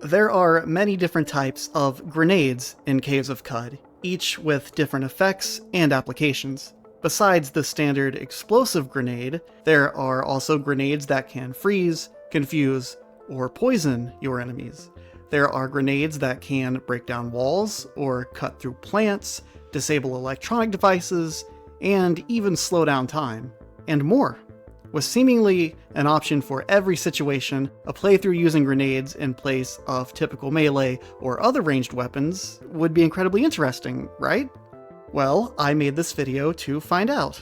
There are many different types of grenades in Caves of Qud, each with different effects and applications. Besides the standard explosive grenade, there are also grenades that can freeze, confuse, or poison your enemies. There are grenades that can break down walls, or cut through plants, disable electronic devices, and even slow down time, and more. With seemingly an option for every situation, a playthrough using grenades in place of typical melee or other ranged weapons would be incredibly interesting, right? Well, I made this video to find out.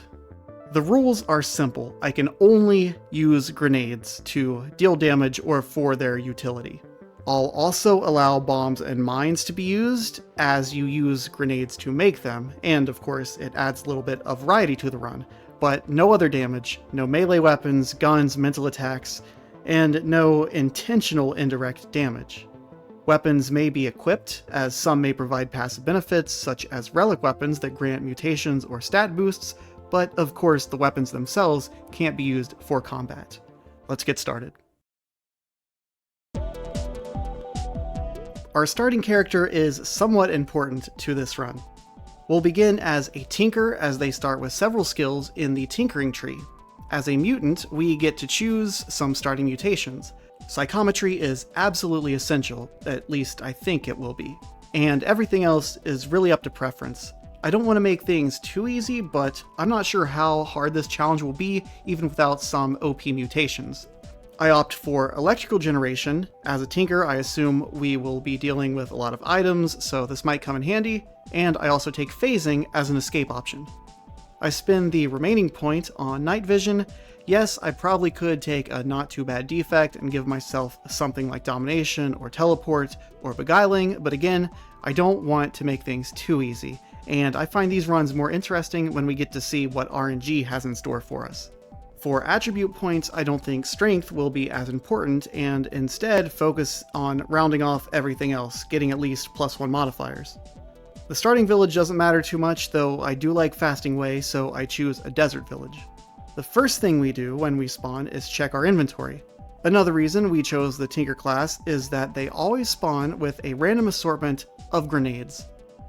The rules are simple. I can only use grenades to deal damage or for their utility. I'll also allow bombs and mines to be used as you use grenades to make them, and of course it adds a little bit of variety to the run. But no other damage, no melee weapons, guns, mental attacks, and no intentional indirect damage. Weapons may be equipped, as some may provide passive benefits, such as relic weapons that grant mutations or stat boosts, but of course the weapons themselves can't be used for combat. Let's get started. Our starting character is somewhat important to this run. We'll begin as a tinker, as they start with several skills in the tinkering tree. As a mutant, we get to choose some starting mutations. Psychometry is absolutely essential, at least I think it will be. And everything else is really up to preference. I don't want to make things too easy, but I'm not sure how hard this challenge will be, even without some OP mutations. I opt for electrical generation. As a tinker, I assume we will be dealing with a lot of items, so this might come in handy, and I also take phasing as an escape option. I spend the remaining point on night vision. Yes, I probably could take a not too bad defect and give myself something like domination or teleport or beguiling, but again, I don't want to make things too easy, and I find these runs more interesting when we get to see what RNG has in store for us. For attribute points, I don't think strength will be as important, and instead focus on rounding off everything else, getting at least +1 modifiers. The starting village doesn't matter too much, though I do like fasting way, so I choose a desert village. The first thing we do when we spawn is check our inventory. Another reason we chose the Tinker class is that they always spawn with a random assortment of grenades.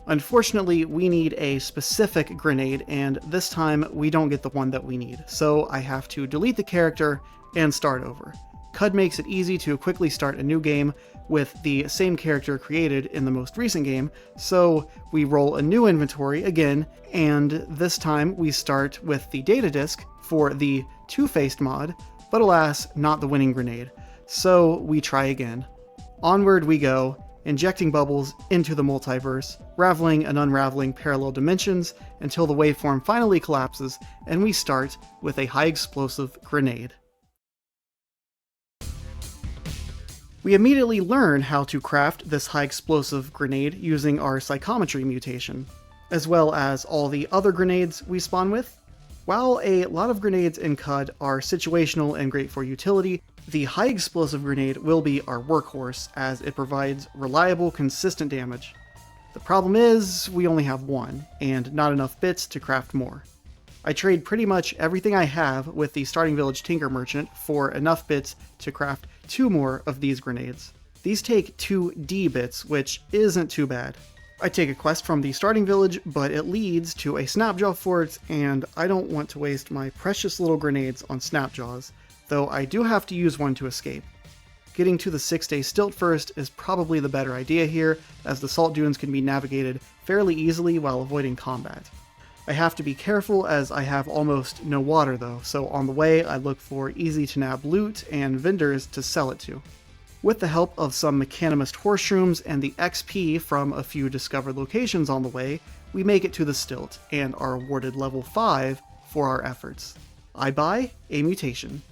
Unfortunately, we need a specific grenade, and this time we don't get the one that we need, so I have to delete the character and start over. Qud makes it easy to quickly start a new game with the same character created in the most recent game, so we roll a new inventory again, and this time we start with the data disk for the Two-Faced mod, but alas, not the winning grenade, so we try again. Onward we go, injecting bubbles into the multiverse, raveling and unraveling parallel dimensions until the waveform finally collapses, and we start with a high explosive grenade. We immediately learn how to craft this high explosive grenade using our psychometry mutation, as well as all the other grenades we spawn with. While a lot of grenades in Qud are situational and great for utility, the high explosive grenade will be our workhorse, as it provides reliable, consistent damage. The problem is, we only have one, and not enough bits to craft more. I trade pretty much everything I have with the Starting Village Tinker Merchant for enough bits to craft 2 more of these grenades. These take 2 D bits, which isn't too bad. I take a quest from the Starting Village, but it leads to a Snapjaw fort, and I don't want to waste my precious little grenades on Snapjaws, though I do have to use one to escape. Getting to the 6-day stilt first is probably the better idea here, as the salt dunes can be navigated fairly easily while avoiding combat. I have to be careful as I have almost no water though, so on the way I look for easy to nab loot and vendors to sell it to. With the help of some Mechanimist horseshrooms and the XP from a few discovered locations on the way, we make it to the stilt and are awarded level 5 for our efforts. I buy a mutation.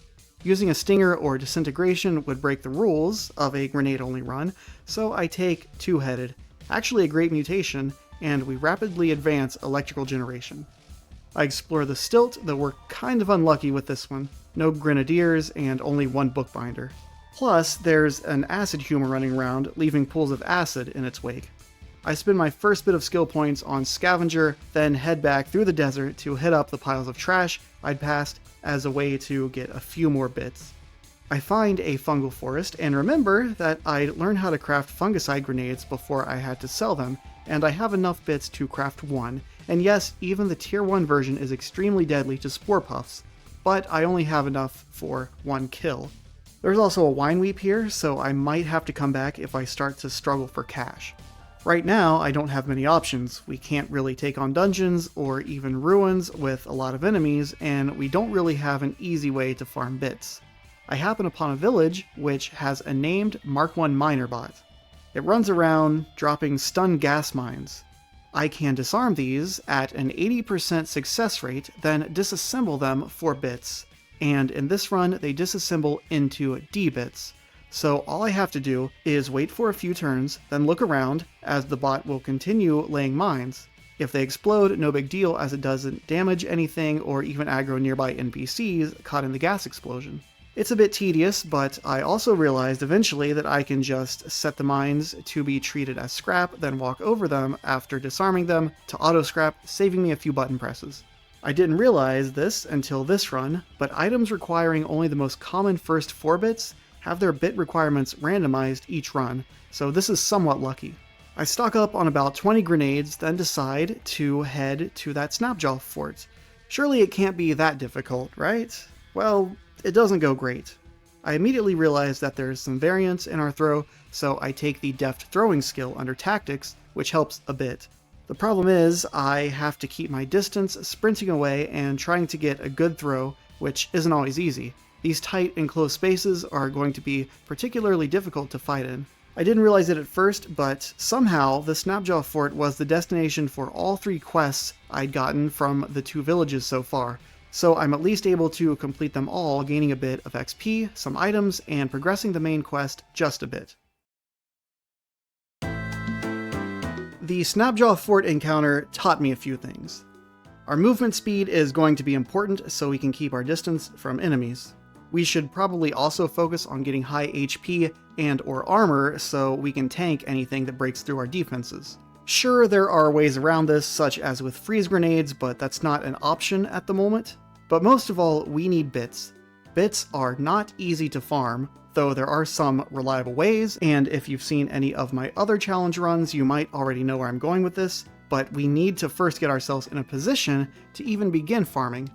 Using a stinger or disintegration would break the rules of a grenade-only run, so I take Two-Headed, actually a great mutation, and we rapidly advance electrical generation. I explore the stilt, though we're kind of unlucky with this one. No grenadiers and only 1 bookbinder. Plus, there's an acid humor running around, leaving pools of acid in its wake. I spend my first bit of skill points on Scavenger, then head back through the desert to hit up the piles of trash I'd passed as a way to get a few more bits. I find a fungal forest and remember that I learned how to craft fungicide grenades before I had to sell them, and I have enough bits to craft one, and yes, even the tier 1 version is extremely deadly to spore puffs, but I only have enough for one kill. There's also a wine weep here, so I might have to come back if I start to struggle for cash. Right now, I don't have many options. We can't really take on dungeons or even ruins with a lot of enemies, and we don't really have an easy way to farm bits. I happen upon a village which has a named Mark 1 miner bot. It runs around dropping stun gas mines. I can disarm these at an 80% success rate, then disassemble them for bits, and in this run they disassemble into D bits. So all I have to do is wait for a few turns, then look around as the bot will continue laying mines. If they explode, no big deal as it doesn't damage anything or even aggro nearby NPCs caught in the gas explosion. It's a bit tedious, but I also realized eventually that I can just set the mines to be treated as scrap, then walk over them after disarming them to auto-scrap, saving me a few button presses. I didn't realize this until this run, but items requiring only the most common first 4 bits have their bit requirements randomized each run, so this is somewhat lucky. I stock up on about 20 grenades, then decide to head to that Snapjaw fort. Surely it can't be that difficult, right? Well, it doesn't go great. I immediately realize that there's some variance in our throw, so I take the deft throwing skill under tactics, which helps a bit. The problem is, I have to keep my distance, sprinting away and trying to get a good throw, which isn't always easy. These tight and close spaces are going to be particularly difficult to fight in. I didn't realize it at first, but somehow the Snapjaw Fort was the destination for all 3 quests I'd gotten from the 2 villages so far, so I'm at least able to complete them all, gaining a bit of XP, some items, and progressing the main quest just a bit. The Snapjaw Fort encounter taught me a few things. Our movement speed is going to be important so we can keep our distance from enemies. We should probably also focus on getting high HP and or armor so we can tank anything that breaks through our defenses. Sure, there are ways around this, such as with freeze grenades, but that's not an option at the moment. But most of all, we need bits. Bits are not easy to farm, though there are some reliable ways, and if you've seen any of my other challenge runs, you might already know where I'm going with this, but we need to first get ourselves in a position to even begin farming.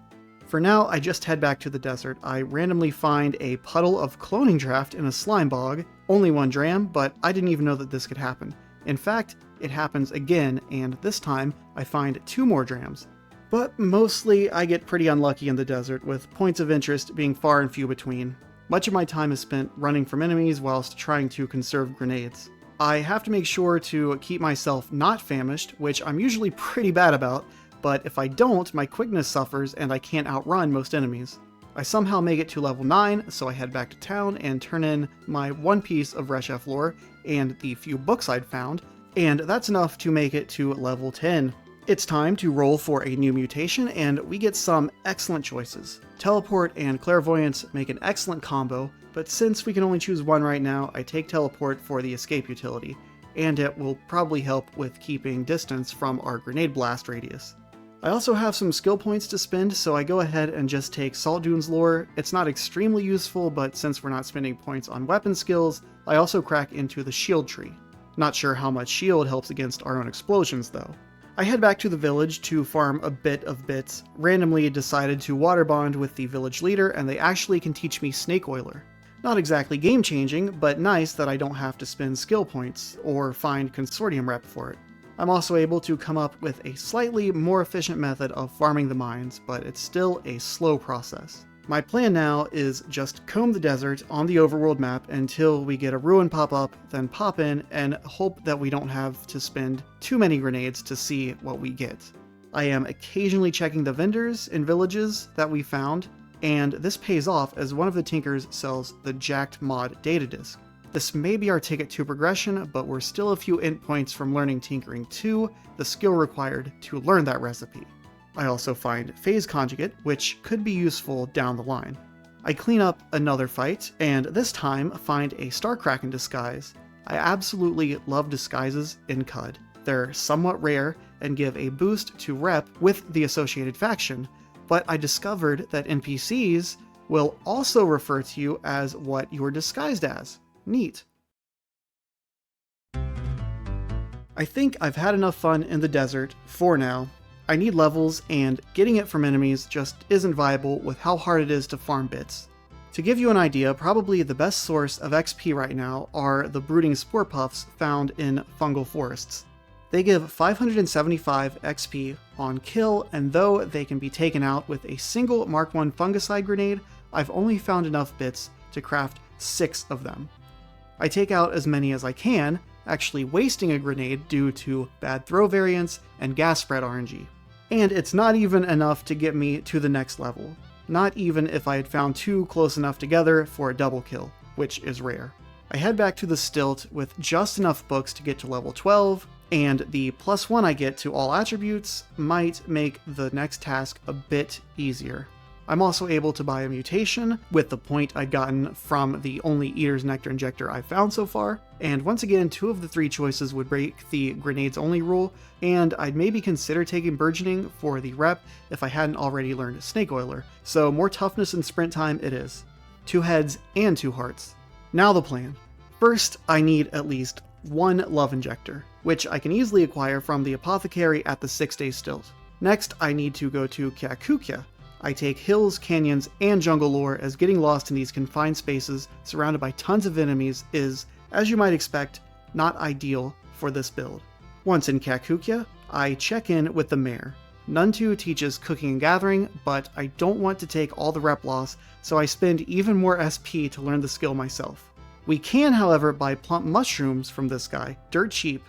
For now, I just head back to the desert. I randomly find a puddle of cloning draft in a slime bog, only 1 dram, but I didn't even know that this could happen. In fact, it happens again, and this time I find 2 more drams. But mostly I get pretty unlucky in the desert, with points of interest being far and few between. Much of my time is spent running from enemies whilst trying to conserve grenades. I have to make sure to keep myself not famished, which I'm usually pretty bad about, but if I don't, my quickness suffers and I can't outrun most enemies. I somehow make it to level 9, so I head back to town and turn in my 1 piece of Reshef lore and the few books I'd found, and that's enough to make it to level 10. It's time to roll for a new mutation, and we get some excellent choices. Teleport and Clairvoyance make an excellent combo, but since we can only choose one right now, I take Teleport for the escape utility, and it will probably help with keeping distance from our grenade blast radius. I also have some skill points to spend, so I go ahead and just take Salt Dunes lore. It's not extremely useful, but since we're not spending points on weapon skills, I also crack into the shield tree. Not sure how much shield helps against our own explosions though. I head back to the village to farm a bit of bits, randomly decided to water bond with the village leader, and they actually can teach me Snake Oiler. Not exactly game changing, but nice that I don't have to spend skill points or find consortium rep for it. I'm also able to come up with a slightly more efficient method of farming the mines, but it's still a slow process. My plan now is just comb the desert on the overworld map until we get a ruin pop up, then pop in and hope that we don't have to spend too many grenades to see what we get. I am occasionally checking the vendors in villages that we found, and this pays off as one of the tinkers sells the Jacked Mod data disk. This may be our ticket to progression, but we're still a few int points from learning Tinkering 2, the skill required to learn that recipe. I also find Phase Conjugate, which could be useful down the line. I clean up another fight, and this time find a Starkraken disguise. I absolutely love disguises in CUD. They're somewhat rare and give a boost to rep with the associated faction, but I discovered that NPCs will also refer to you as what you're disguised as. Neat. I think I've had enough fun in the desert for now. I need levels, and getting it from enemies just isn't viable with how hard it is to farm bits. To give you an idea, probably the best source of XP right now are the brooding spore puffs found in fungal forests. They give 575 XP on kill, and though they can be taken out with a single Mark I fungicide grenade, I've only found enough bits to craft 6 of them. I take out as many as I can, actually wasting a grenade due to bad throw variance and gas spread RNG. And it's not even enough to get me to the next level. Not even if I had found 2 close enough together for a double kill, which is rare. I head back to the stilt with just enough books to get to level 12, and the +1 I get to all attributes might make the next task a bit easier. I'm also able to buy a mutation with the point I'd gotten from the only Eater's Nectar Injector I've found so far, and once again 2 of the 3 choices would break the grenades only rule, and I'd maybe consider taking Burgeoning for the rep if I hadn't already learned Snake Oiler, so more toughness and sprint time it is. 2 heads and 2 hearts. Now the plan. First, I need at least 1 Love Injector, which I can easily acquire from the apothecary at the 6-day stilt. Next, I need to go to Kyakukia. I take hills, canyons, and jungle lore, as getting lost in these confined spaces surrounded by tons of enemies is, as you might expect, not ideal for this build. Once in Kyakukia, I check in with the mayor. Nuntu teaches cooking and gathering, but I don't want to take all the rep loss, so I spend even more SP to learn the skill myself. We can, however, buy plump mushrooms from this guy, dirt cheap.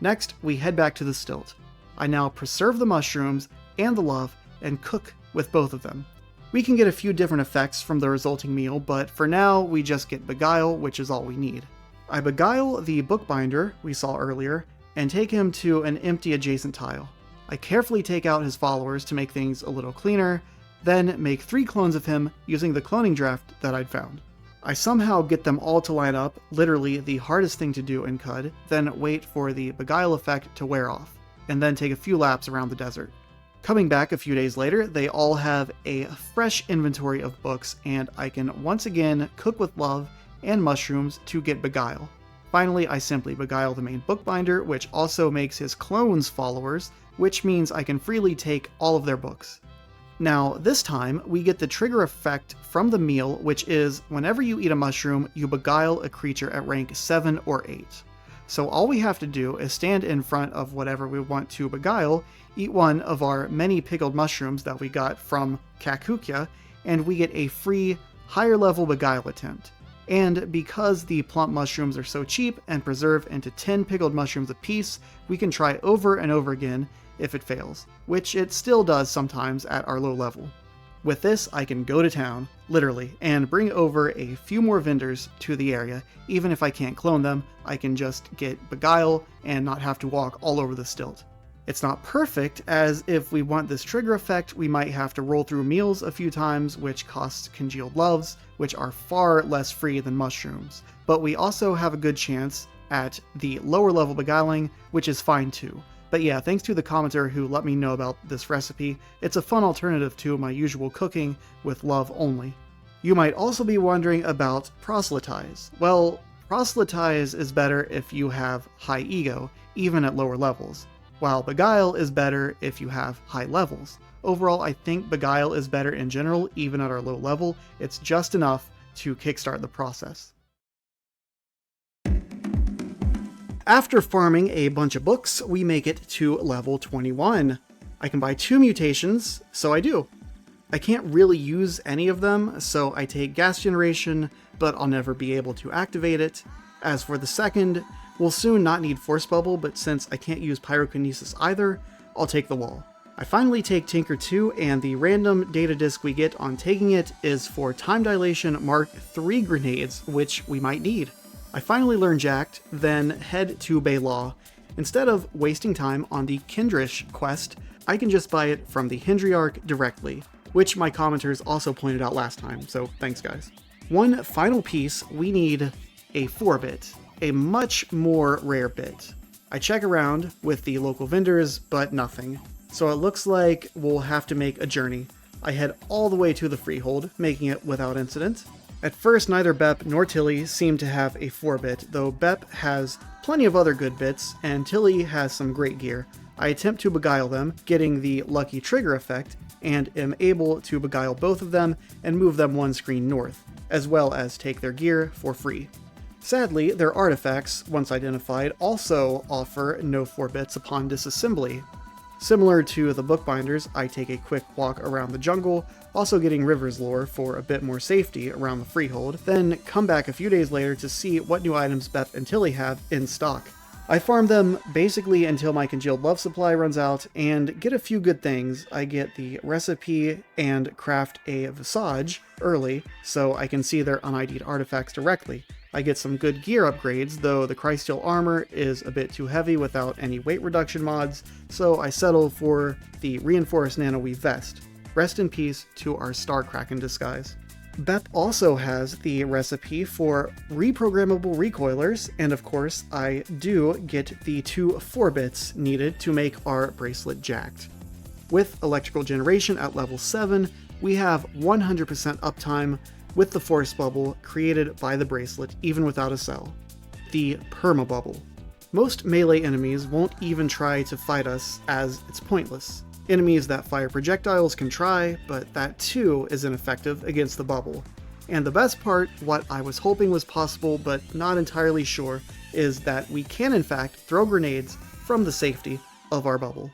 Next, we head back to the stilt. I now preserve the mushrooms and the love and cook with both of them. We can get a few different effects from the resulting meal, but for now we just get Beguile, which is all we need. I beguile the bookbinder we saw earlier and take him to an empty adjacent tile. I carefully take out his followers to make things a little cleaner, then make 3 clones of him using the cloning draft that I'd found. I somehow get them all to line up, literally the hardest thing to do in CUD, then wait for the beguile effect to wear off, and then take a few laps around the desert. Coming back a few days later, they all have a fresh inventory of books, and I can once again cook with love and mushrooms to get Beguile. Finally, I simply beguile the main bookbinder, which also makes his clones followers, which means I can freely take all of their books. Now, this time, we get the trigger effect from the meal, which is whenever you eat a mushroom, you beguile a creature at rank 7 or 8. So all we have to do is stand in front of whatever we want to beguile, eat one of our many pickled mushrooms that we got from Kyakukia, and we get a free, higher level beguile attempt. And because the plump mushrooms are so cheap and preserve into 10 pickled mushrooms apiece, we can try over and over again if it fails, which it still does sometimes at our low level. With this, I can go to town, literally, and bring over a few more vendors to the area. Even if I can't clone them, I can just get Beguile and not have to walk all over the stilt. It's not perfect, as if we want this trigger effect, we might have to roll through meals a few times, which costs congealed loves, which are far less free than mushrooms. But we also have a good chance at the lower level beguiling, which is fine too. But yeah, thanks to the commenter who let me know about this recipe. It's a fun alternative to my usual cooking with love only. You might also be wondering about proselytize. Well, proselytize is better if you have high ego, even at lower levels, while beguile is better if you have high levels. Overall, I think beguile is better in general, even at our low level. It's just enough to kickstart the process. After farming a bunch of books, we make it to level 21. I can buy 2 mutations, so I do. I can't really use any of them, so I take gas generation, but I'll never be able to activate it. As for the second, we'll soon not need Force Bubble, but since I can't use Pyrokinesis either, I'll take the wall. I finally take Tinker 2, and the random data disk we get on taking it is for Time Dilation Mark III grenades, which we might need. I finally learn Jacked, then head to Baylaw. Instead of wasting time on the Kindrish quest, I can just buy it from the Hendriarch directly, which my commenters also pointed out last time, so thanks guys. One final piece, we need a 4-bit, a much more rare bit. I check around with the local vendors, but nothing. So it looks like we'll have to make a journey. I head all the way to the freehold, making it without incident. At first, neither Bep nor Tilly seem to have a 4-bit, though Bep has plenty of other good bits, and Tilly has some great gear. I attempt to beguile them, getting the lucky trigger effect, and am able to beguile both of them and move them one screen north, as well as take their gear for free. Sadly, their artifacts, once identified, also offer no 4-bits upon disassembly. Similar to the bookbinders, I take a quick walk around the jungle, also getting River's lore for a bit more safety around the freehold, then come back a few days later to see what new items Beth and Tilly have in stock. I farm them basically until my congealed love supply runs out, and get a few good things. I get the recipe and craft a visage early, so I can see their un-ID'd artifacts directly. I get some good gear upgrades, though the Crysteel armor is a bit too heavy without any weight reduction mods, so I settle for the reinforced nanoweave vest. Rest in peace to our Starkraken disguise. Beth also has the recipe for reprogrammable recoilers, and of course I do get the 2 4-bits needed to make our bracelet jacked. With electrical generation at level 7, we have 100% uptime with the force bubble created by the bracelet even without a cell. The perma bubble. Most melee enemies won't even try to fight us, as it's pointless. Enemies that fire projectiles can try, but that too is ineffective against the bubble. And the best part, what I was hoping was possible but not entirely sure, is that we can in fact throw grenades from the safety of our bubble.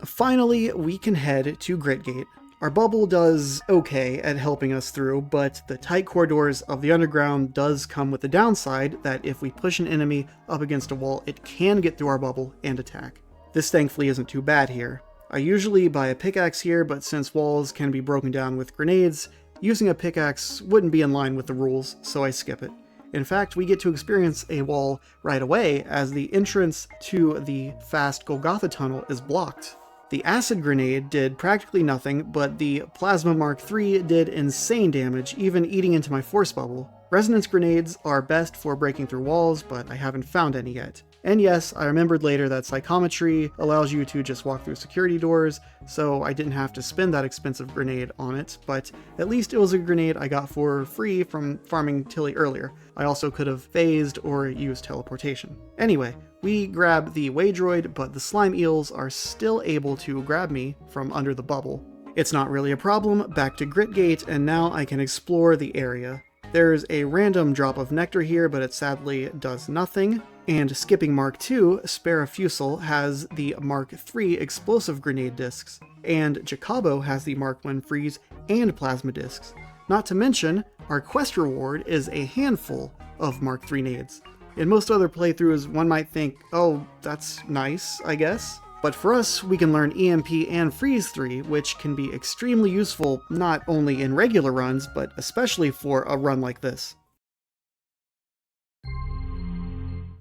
Finally, we can head to Gritgate. Our bubble does okay at helping us through, but the tight corridors of the underground does come with the downside that if we push an enemy up against a wall, it can get through our bubble and attack. This thankfully isn't too bad here. I usually buy a pickaxe here, but since walls can be broken down with grenades, using a pickaxe wouldn't be in line with the rules, so I skip it. In fact, we get to experience a wall right away as the entrance to the fast Gotha tunnel is blocked. The acid grenade did practically nothing, but the plasma Mark III did insane damage, even eating into my force bubble. Resonance grenades are best for breaking through walls, but I haven't found any yet. And yes, I remembered later that psychometry allows you to just walk through security doors, so I didn't have to spend that expensive grenade on it, but at least it was a grenade I got for free from farming Tilly earlier. I also could have phased or used teleportation. Anyway, we grab the Waydroid, but the slime eels are still able to grab me from under the bubble. It's not really a problem, back to Gritgate, and now I can explore the area. There's a random drop of nectar here, but it sadly does nothing. And skipping Mark II, Sparafusel has the Mark III explosive grenade discs, and Jacabo has the Mark I freeze and plasma discs. Not to mention, our quest reward is a handful of Mark III nades. In most other playthroughs, one might think, oh, that's nice, I guess. But for us, we can learn EMP and Freeze 3, which can be extremely useful not only in regular runs, but especially for a run like this.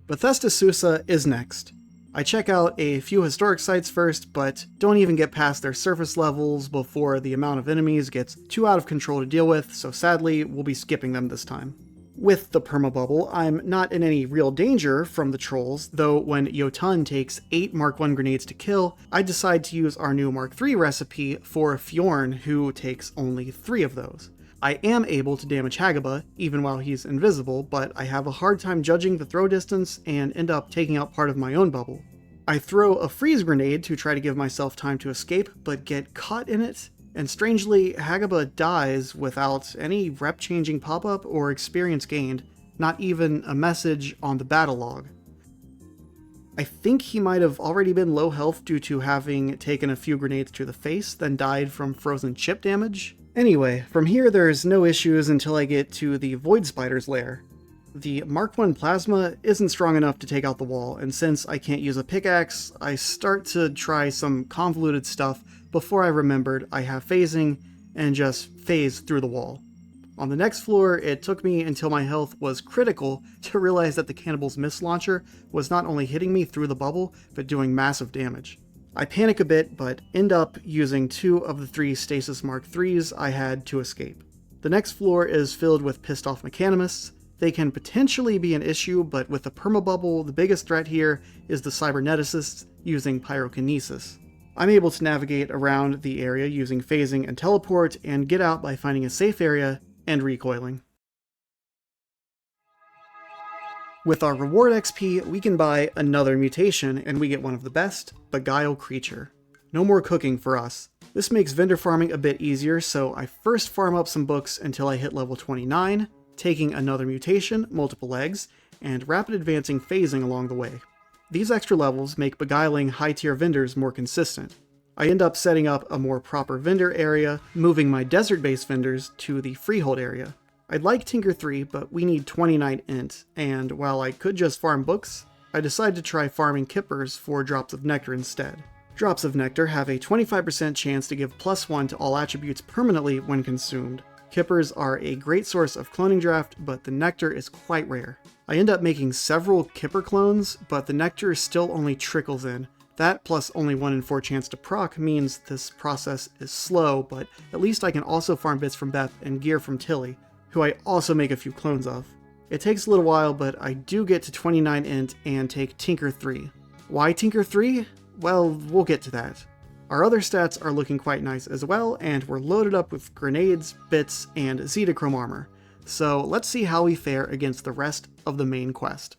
Bethesda Susa is next. I check out a few historic sites first, but don't even get past their surface levels before the amount of enemies gets too out of control to deal with, so sadly, we'll be skipping them this time. With the permabubble, I'm not in any real danger from the trolls, though when Jotun takes 8 Mark I grenades to kill, I decide to use our new Mark III recipe for Fjorn, who takes only 3 of those. I am able to damage Hagaba, even while he's invisible, but I have a hard time judging the throw distance and end up taking out part of my own bubble. I throw a freeze grenade to try to give myself time to escape, but get caught in it, and strangely, Hagaba dies without any rep-changing pop-up or experience gained, not even a message on the battle log. I think he might have already been low health due to having taken a few grenades to the face, then died from frozen chip damage. Anyway, from here there's no issues until I get to the Void Spider's lair. The Mark I plasma isn't strong enough to take out the wall, and since I can't use a pickaxe, I start to try some convoluted stuff before I remembered I have phasing and just phase through the wall. On the next floor, it took me until my health was critical to realize that the Cannibal's Mist Launcher was not only hitting me through the bubble, but doing massive damage. I panic a bit, but end up using 2 of the 3 Stasis Mark IIIs I had to escape. The next floor is filled with pissed off mechanimists. They can potentially be an issue, but with the permabubble, the biggest threat here is the cyberneticists using pyrokinesis. I'm able to navigate around the area using phasing and teleport, and get out by finding a safe area and recoiling. With our reward XP, we can buy another mutation, and we get one of the best, Beguile Creature. No more cooking for us. This makes vendor farming a bit easier, so I first farm up some books until I hit level 29, taking another mutation, multiple eggs, and rapid advancing phasing along the way. These extra levels make beguiling high-tier vendors more consistent. I end up setting up a more proper vendor area, moving my desert-based vendors to the freehold area. I'd like Tinker 3, but we need 29 int, and while I could just farm books, I decided to try farming kippers for drops of nectar instead. Drops of nectar have a 25% chance to give +1 to all attributes permanently when consumed. Kippers are a great source of cloning draft, but the nectar is quite rare. I end up making several kipper clones, but the nectar still only trickles in. That plus only 1 in 4 chance to proc means this process is slow, but at least I can also farm bits from Beth and gear from Tilly, who I also make a few clones of. It takes a little while, but I do get to 29 int and take Tinker 3. Why Tinker 3? Well, we'll get to that. Our other stats are looking quite nice as well, and we're loaded up with grenades, bits, and Zetachrome armor. So let's see how we fare against the rest of the main quest.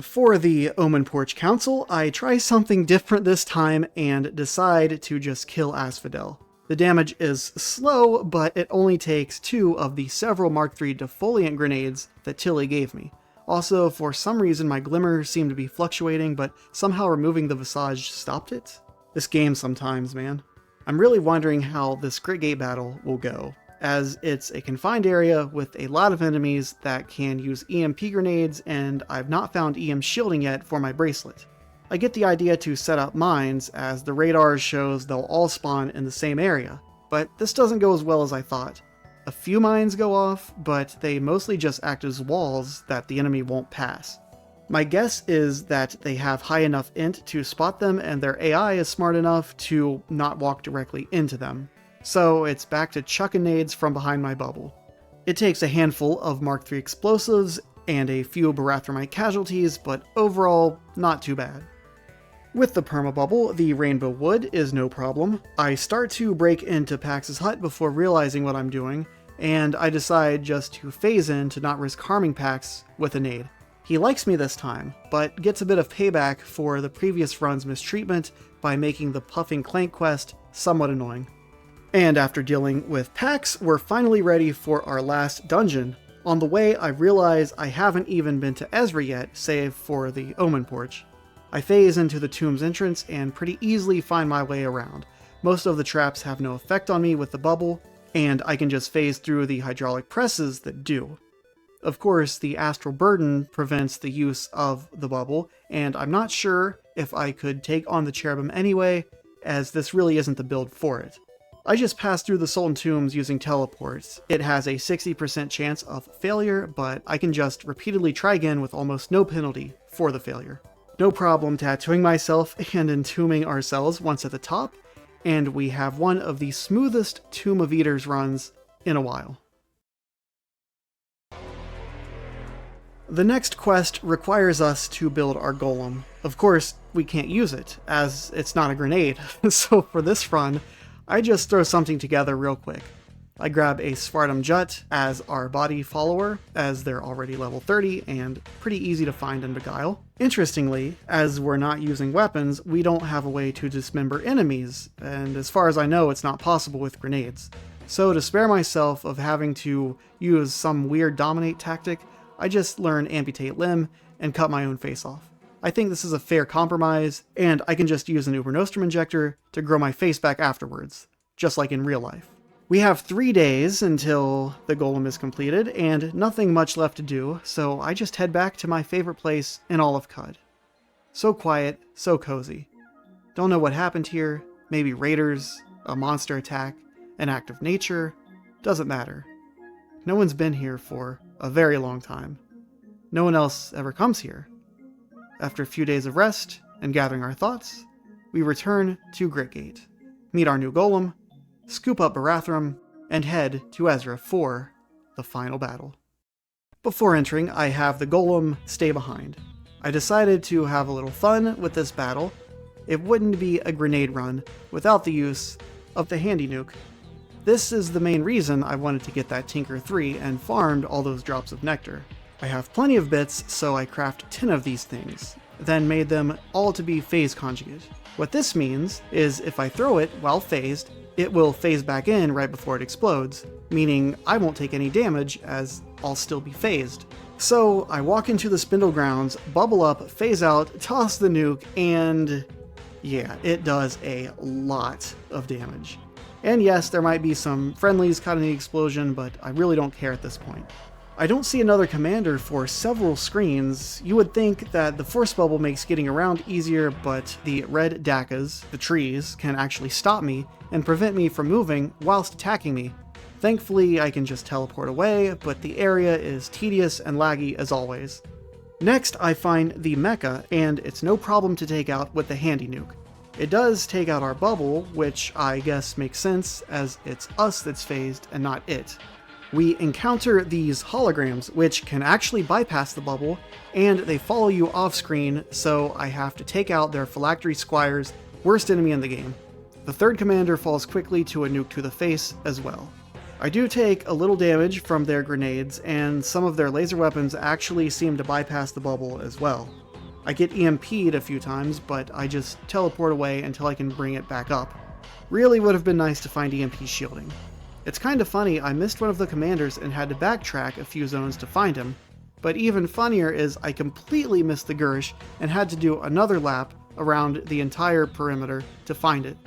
For the Omen Porch Council, I try something different this time and decide to just kill Asphodel. The damage is slow, but it only takes 2 of the several Mark III defoliant grenades that Tilly gave me. Also, for some reason my glimmer seemed to be fluctuating, but somehow removing the visage stopped it. This game sometimes, man. I'm really wondering how this Grit Gate battle will go, as it's a confined area with a lot of enemies that can use EMP grenades, and I've not found EM shielding yet for my bracelet. I get the idea to set up mines, as the radar shows they'll all spawn in the same area, but this doesn't go as well as I thought. A few mines go off, but they mostly just act as walls that the enemy won't pass. My guess is that they have high enough int to spot them, and their AI is smart enough to not walk directly into them. So it's back to chucking nades from behind my bubble. It takes a handful of Mark III explosives and a few Barathramite casualties, but overall, not too bad. With the permabubble, the rainbow wood is no problem. I start to break into Pax's hut before realizing what I'm doing, and I decide just to phase in to not risk harming Pax with a nade. He likes me this time, but gets a bit of payback for the previous run's mistreatment by making the Puffing Clank quest somewhat annoying. And after dealing with Pax, we're finally ready for our last dungeon. On the way, I realize I haven't even been to Ezra yet, save for the Omen Porch. I phase into the tomb's entrance and pretty easily find my way around. Most of the traps have no effect on me with the bubble, and I can just phase through the hydraulic presses that do. Of course, the astral burden prevents the use of the bubble, and I'm not sure if I could take on the cherubim anyway, as this really isn't the build for it. I just passed through the Sultan Tombs using teleports. It has a 60% chance of failure, but I can just repeatedly try again with almost no penalty for the failure. No problem tattooing myself and entombing ourselves once at the top, and we have one of the smoothest Tomb of Eaters runs in a while. The next quest requires us to build our golem. Of course, we can't use it, as it's not a grenade, so for this run, I just throw something together real quick. I grab a Svartum Jut as our body follower, as they're already level 30 and pretty easy to find and beguile. Interestingly, as we're not using weapons, we don't have a way to dismember enemies, and as far as I know, it's not possible with grenades. So to spare myself of having to use some weird dominate tactic, I just learn amputate limb and cut my own face off. I think this is a fair compromise, and I can just use an Uber Nostrum injector to grow my face back afterwards, just like in real life. We have 3 days until the golem is completed, and nothing much left to do, so I just head back to my favorite place in all of Cud. So quiet, so cozy. Don't know what happened here, maybe raiders, a monster attack, an act of nature, doesn't matter. No one's been here for a very long time. No one else ever comes here. After a few days of rest and gathering our thoughts, we return to Gritgate, meet our new golem, scoop up Barathrum, and head to Ezra for the final battle. Before entering, I have the golem stay behind. I decided to have a little fun with this battle. It wouldn't be a grenade run without the use of the handy nuke. This is the main reason I wanted to get that Tinker 3 and farmed all those drops of nectar. I have plenty of bits, so I craft 10 of these things, then made them all to be phase conjugate. What this means is if I throw it while phased, it will phase back in right before it explodes, meaning I won't take any damage as I'll still be phased. So I walk into the spindle grounds, bubble up, phase out, toss the nuke, and yeah, it does a lot of damage. And yes, there might be some friendlies caught in the explosion, but I really don't care at this point. I don't see another commander for several screens. You would think that the force bubble makes getting around easier, but the red dakas, the trees, can actually stop me and prevent me from moving whilst attacking me. Thankfully, I can just teleport away, but the area is tedious and laggy as always. Next, I find the mecha, and it's no problem to take out with the handy nuke. It does take out our bubble, which I guess makes sense, as it's us that's phased and not it. We encounter these holograms, which can actually bypass the bubble, and they follow you off screen, so I have to take out their phylactery squires, worst enemy in the game. The third commander falls quickly to a nuke to the face as well. I do take a little damage from their grenades, and some of their laser weapons actually seem to bypass the bubble as well. I get EMP'd a few times, but I just teleport away until I can bring it back up. Really would have been nice to find EMP shielding. It's kind of funny, I missed one of the commanders and had to backtrack a few zones to find him, but even funnier is I completely missed the Gersh and had to do another lap around the entire perimeter to find it.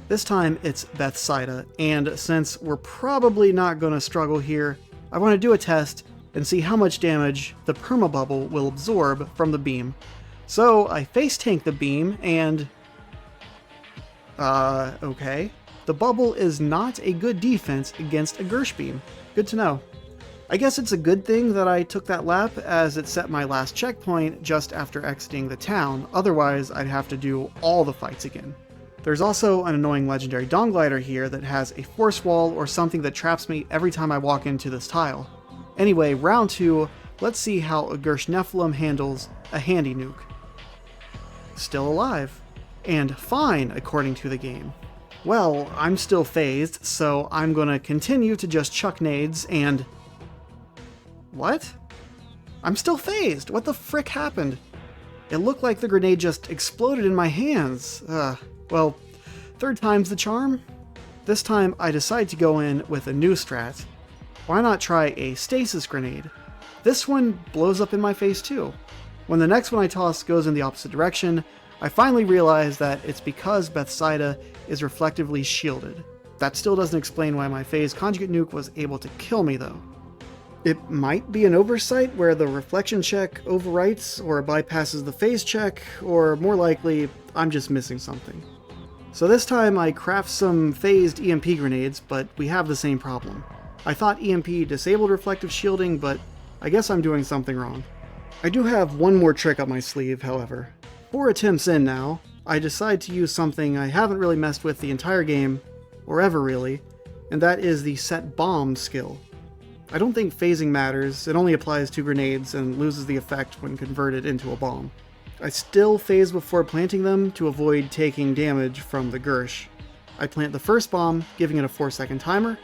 This time it's Beth Suda, and since we're probably not going to struggle here, I want to do a test and see how much damage the perma bubble will absorb from the beam. So I face tank the beam and... okay. The bubble is not a good defense against a Gersh beam. Good to know. I guess it's a good thing that I took that lap, as it set my last checkpoint just after exiting the town, otherwise I'd have to do all the fights again. There's also an annoying legendary Dawn Glider here that has a force wall or something that traps me every time I walk into this tile. Anyway, round 2, let's see how a Gersh Nephilim handles a handy nuke. Still alive. And fine, according to the game. Well, I'm still phased, so I'm gonna continue to just chuck nades and... What? I'm still phased! What the frick happened? It looked like the grenade just exploded in my hands. Well, third time's the charm? This time I decide to go in with a new strat. Why not try a stasis grenade? This one blows up in my face too. When the next one I toss goes in the opposite direction, I finally realize that it's because Beth Suda is reflectively shielded. That still doesn't explain why my phase conjugate nuke was able to kill me though. It might be an oversight where the reflection check overwrites or bypasses the phase check, or more likely, I'm just missing something. So this time I craft some phased EMP grenades, but we have the same problem. I thought EMP disabled reflective shielding, but I guess I'm doing something wrong. I do have one more trick up my sleeve, however. 4 attempts in now, I decide to use something I haven't really messed with the entire game, or ever really, and that is the set bomb skill. I don't think phasing matters, it only applies to grenades and loses the effect when converted into a bomb. I still phase before planting them to avoid taking damage from the Gersh. I plant the first bomb, giving it a 4-second timer,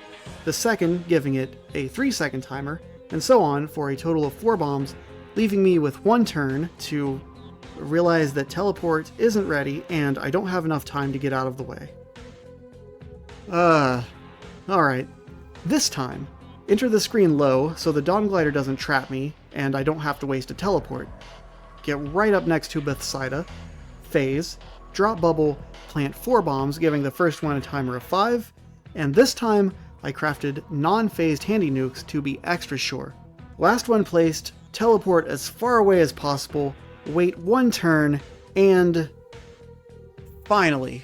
the second giving it a 3-second timer, and so on for a total of 4 bombs, leaving me with 1 turn to realize that teleport isn't ready and I don't have enough time to get out of the way. Alright. This time, enter the screen low so the Dawn Glider doesn't trap me and I don't have to waste a teleport. Get right up next to Beth Suda, phase, drop bubble, plant 4 bombs, giving the first one a timer of 5, and this time I crafted non-phased handy nukes to be extra sure. Last one placed, teleport as far away as possible, wait 1 turn, and... finally,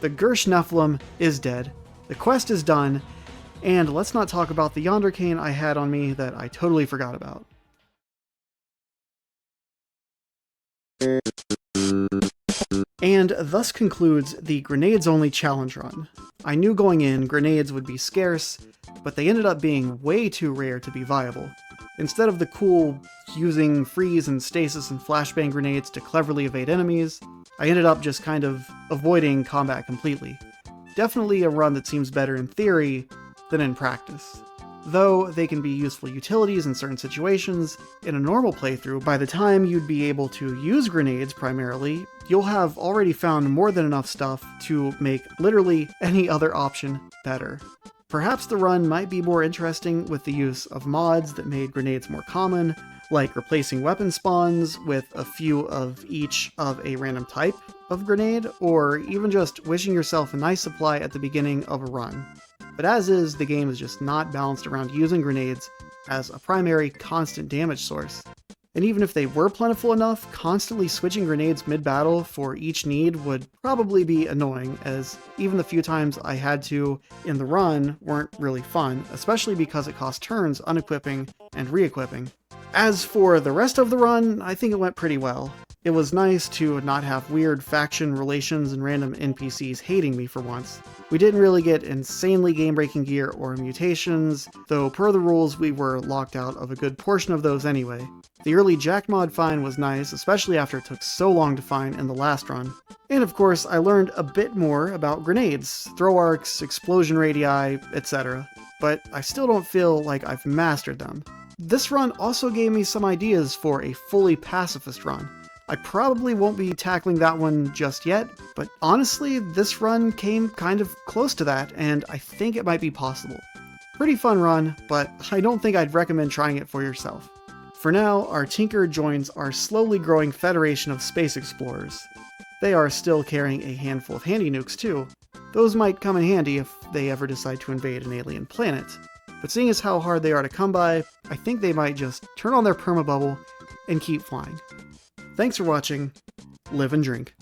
the Gersh Nephilim is dead, the quest is done, and let's not talk about the Yonder Cane I had on me that I totally forgot about. And thus concludes the Grenades Only Challenge Run. I knew going in grenades would be scarce, but they ended up being way too rare to be viable. Instead of the cool using freeze and stasis and flashbang grenades to cleverly evade enemies, I ended up just kind of avoiding combat completely. Definitely a run that seems better in theory than in practice. Though they can be useful utilities in certain situations, in a normal playthrough, by the time you'd be able to use grenades primarily, you'll have already found more than enough stuff to make literally any other option better. Perhaps the run might be more interesting with the use of mods that made grenades more common, like replacing weapon spawns with a few of each of a random type of grenade, or even just wishing yourself a nice supply at the beginning of a run. But as is, the game is just not balanced around using grenades as a primary constant damage source. And even if they were plentiful enough, constantly switching grenades mid-battle for each need would probably be annoying, as even the few times I had to in the run weren't really fun, especially because it cost turns unequipping and re-equipping. As for the rest of the run, I think it went pretty well. It was nice to not have weird faction relations and random NPCs hating me for once. We didn't really get insanely game-breaking gear or mutations, though per the rules we were locked out of a good portion of those anyway. The early Jack mod find was nice, especially after it took so long to find in the last run. And of course, I learned a bit more about grenades, throw arcs, explosion radii, etc. But I still don't feel like I've mastered them. This run also gave me some ideas for a fully pacifist run. I probably won't be tackling that one just yet, but honestly, this run came kind of close to that, and I think it might be possible. Pretty fun run, but I don't think I'd recommend trying it for yourself. For now, our Tinker joins our slowly growing federation of space explorers. They are still carrying a handful of handy nukes too. Those might come in handy if they ever decide to invade an alien planet. But seeing as how hard they are to come by, I think they might just turn on their permabubble and keep flying. Thanks for watching. Live and drink.